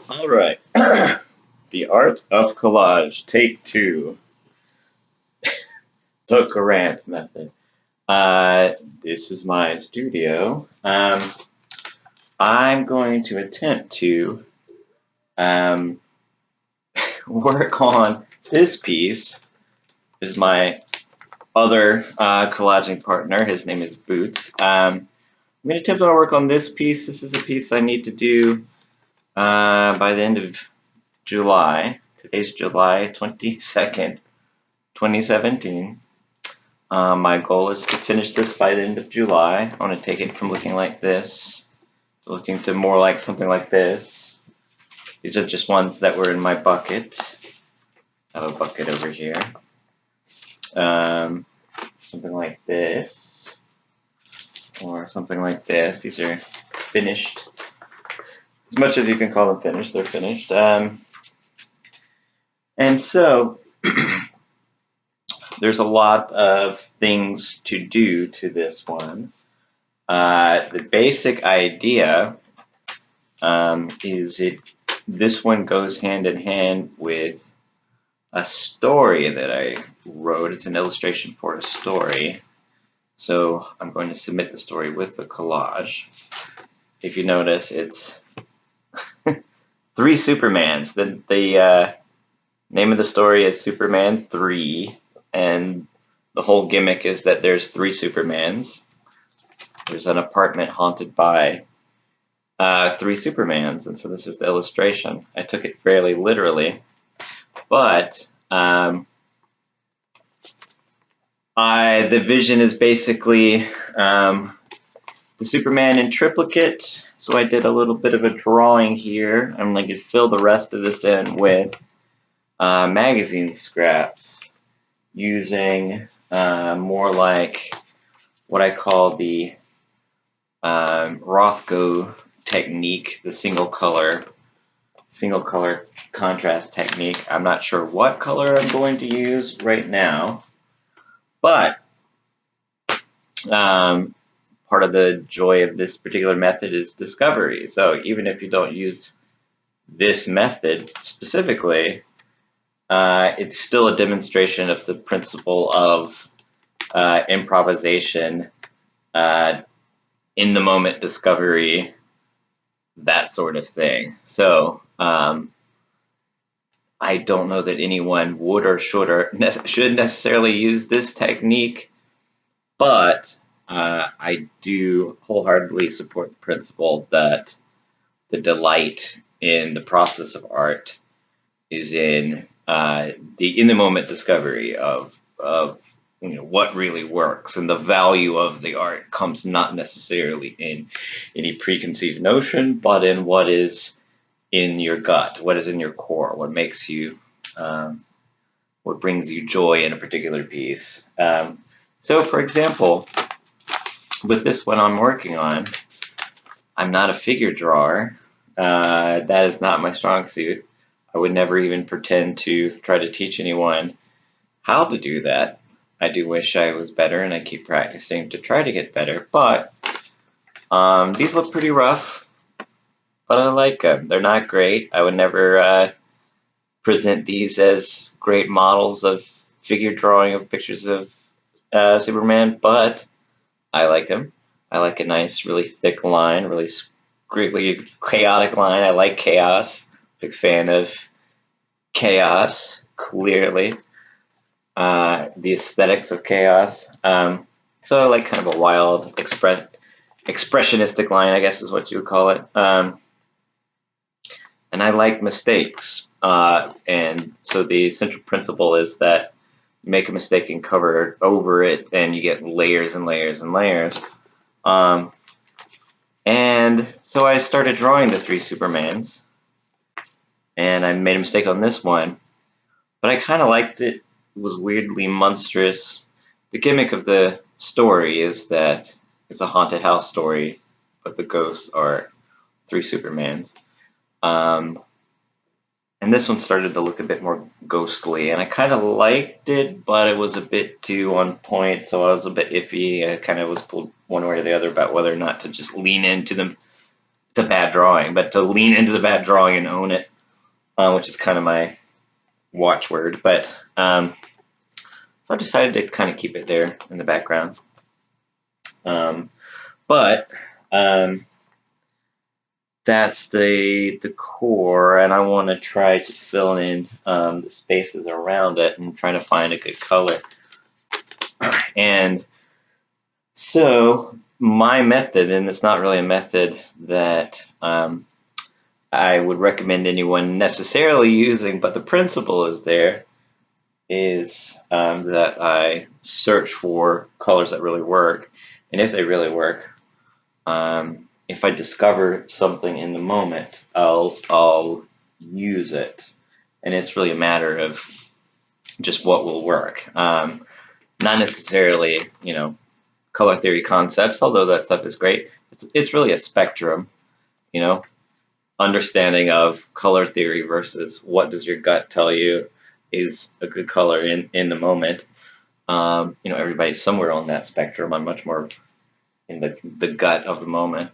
All right. The Art of Collage, Take 2, the Grant Method. This is my studio. I'm going to attempt to um, work on this piece. This is my other collaging partner. His name is Boots. I'm going to attempt to work on this piece. This is a piece I need to do by the end of July. Today's July 22nd, 2017. My goal is to finish this by the end of July. I want to take it from looking like this to looking to more like something like this. These are just ones that were in my bucket. I have a bucket over here. Something like this, or something like this. These are finished. As much as you can call them finished, they're finished. And so there's a lot of things to do to this one. The basic idea is this one goes hand in hand with a story that I wrote. It's an illustration for a story. So I'm going to submit the story with the collage. If you notice, it's 3 Supermans. The name of the story is Superman 3, and the whole gimmick is that there's 3 Supermans. There's an apartment haunted by 3 Supermans, and so this is the illustration. I took it fairly literally, but the vision is basically the Superman in triplicate, so I did a little bit of a drawing here. I'm going to fill the rest of this in with magazine scraps using more like what I call the Rothko technique, the single color contrast technique. I'm not sure what color I'm going to use right now, but part of the joy of this particular method is discovery. So even if you don't use this method specifically, it's still a demonstration of the principle of improvisation, in the moment discovery, that sort of thing. So I don't know that anyone would or should necessarily use this technique, but I do wholeheartedly support the principle that the delight in the process of art is in the moment discovery of what really works, and the value of the art comes not necessarily in any preconceived notion, but in what is in your gut, what is in your core, what makes you, what brings you joy in a particular piece. So, for example, with this one I'm working on, I'm not a figure drawer. That is not my strong suit. I would never even pretend to try to teach anyone how to do that. I do wish I was better, and I keep practicing to try to get better, but these look pretty rough, but I like them. They're not great. I would never present these as great models of figure drawing of pictures of Superman, but I like them. I like a nice, really thick line, really chaotic line. I like chaos. Big fan of chaos, clearly. The aesthetics of chaos. So I like kind of a wild, expressionistic line, I guess is what you would call it. And I like mistakes. And so the central principle is that you make a mistake and cover over it, and you get layers and layers and layers. And so I started drawing the 3 Supermans, and I made a mistake on this one, but I kind of liked it. It was weirdly monstrous. The gimmick of the story is that it's a haunted house story, but the ghosts are 3 Supermans. And this one started to look a bit more ghostly, and I kind of liked it, but it was a bit too on point, so I was a bit iffy. I kind of was pulled one way or the other about whether or not to just lean into the to bad drawing, but to lean into the bad drawing and own it, which is kind of my watchword. But so I decided to kind of keep it there in the background. But that's the core, and I want to try to fill in the spaces around it and try to find a good color. And so my method, and it's not really a method that I would recommend anyone necessarily using, but the principle is there, is that I search for colors that really work. And if they really work, if I discover something in the moment, I'll use it. And it's really a matter of just what will work. Not necessarily, color theory concepts, although that stuff is great. It's really a spectrum, understanding of color theory versus what does your gut tell you is a good color in the moment. Everybody's somewhere on that spectrum. I'm much more in the gut of the moment.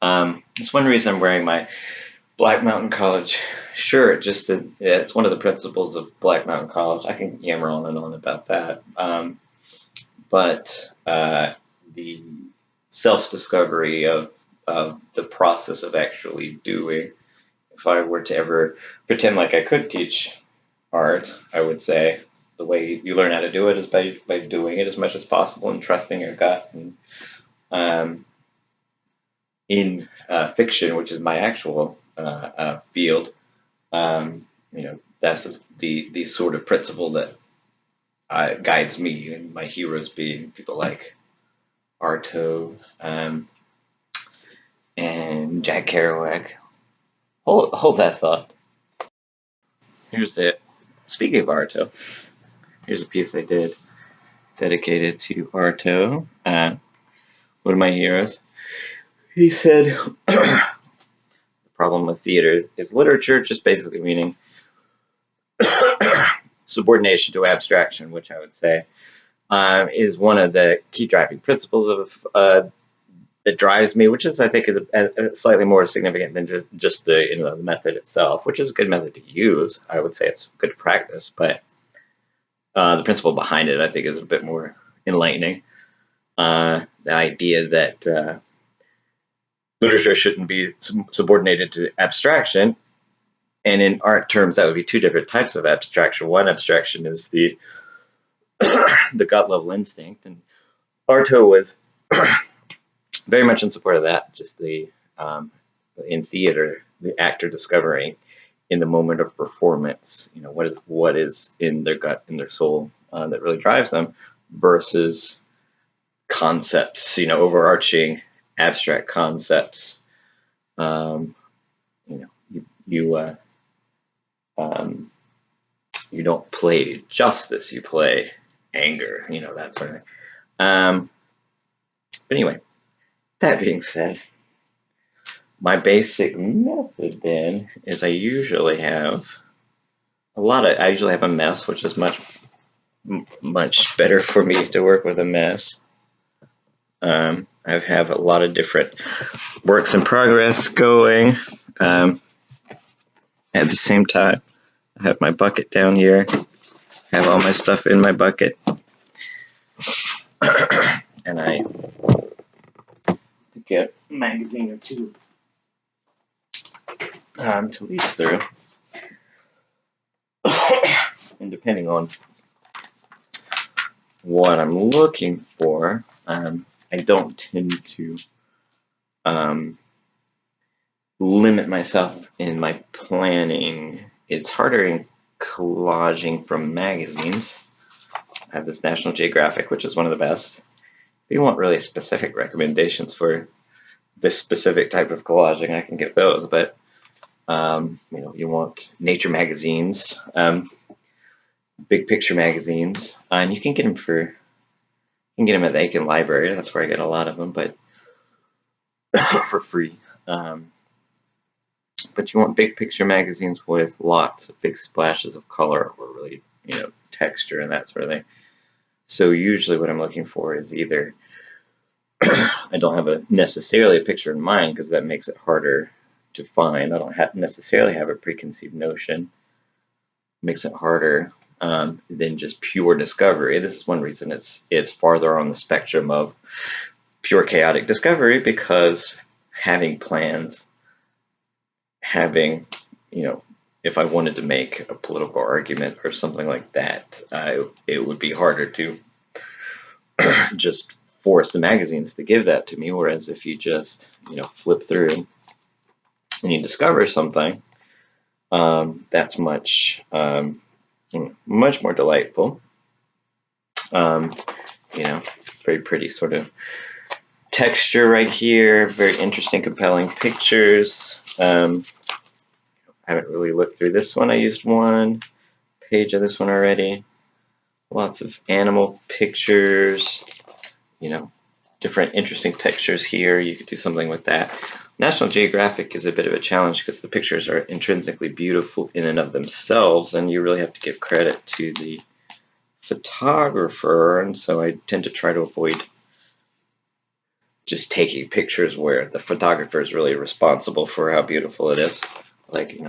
It's one reason I'm wearing my Black Mountain College shirt. Just that it's one of the principles of Black Mountain College. I can yammer on and on about that. But the self-discovery of the process of actually doing. If I were to ever pretend like I could teach art, I would say the way you learn how to do it is by doing it as much as possible and trusting your gut. And in fiction, which is my actual field, that's the sort of principle that guides me, and my heroes being people like Artaud and Jack Kerouac. Hold that thought. Here's it. Speaking of Artaud, here's a piece I did dedicated to Artaud, one of my heroes. He said, the problem with theater is literature, just basically meaning subordination to abstraction, which I would say is one of the key driving principles of that drives me, which is, I think, is slightly more significant than just the method itself, which is a good method to use. I would say it's good practice, but the principle behind it, I think, is a bit more enlightening. The idea that literature shouldn't be subordinated to abstraction, and in art terms, that would be two different types of abstraction. One abstraction is the the gut level instinct, and Artaud was very much in support of that. Just in theater, the actor discovering in the moment of performance, what is in their gut, in their soul, that really drives them, versus concepts, overarching abstract concepts. You don't play justice, you play anger, that sort of thing. But anyway, that being said, my basic method then is I usually have a mess, which is much better for me to work with a mess. I have a lot of different works in progress going. At the same time, I have my bucket down here. I have all my stuff in my bucket. And I get a magazine or two to leaf through. And depending on what I'm looking for, I don't tend to limit myself in my planning. It's harder in collaging from magazines. I have this National Geographic, which is one of the best. If you want really specific recommendations for this specific type of collaging, I can give those. But you want nature magazines, big picture magazines, and you can get them at the Aiken Library. That's where I get a lot of them, but for free. But you want big picture magazines with lots of big splashes of color or really, texture and that sort of thing. So usually what I'm looking for is either I don't have necessarily a picture in mind because that makes it harder to find. I don't necessarily have a preconceived notion. It makes it harder than just pure discovery. This is one reason it's farther on the spectrum of pure chaotic discovery, because having plans, having, if I wanted to make a political argument or something like that, it would be harder to just force the magazines to give that to me. Whereas if you just, flip through and you discover something, that's much, much more delightful. Very pretty sort of texture right here, very interesting, compelling pictures. I haven't really looked through this one. I used one page of this one already. Lots of animal pictures, different interesting textures here. You could do something with that. National Geographic is a bit of a challenge because the pictures are intrinsically beautiful in and of themselves, and you really have to give credit to the photographer, and so I tend to try to avoid just taking pictures where the photographer is really responsible for how beautiful it is. Like,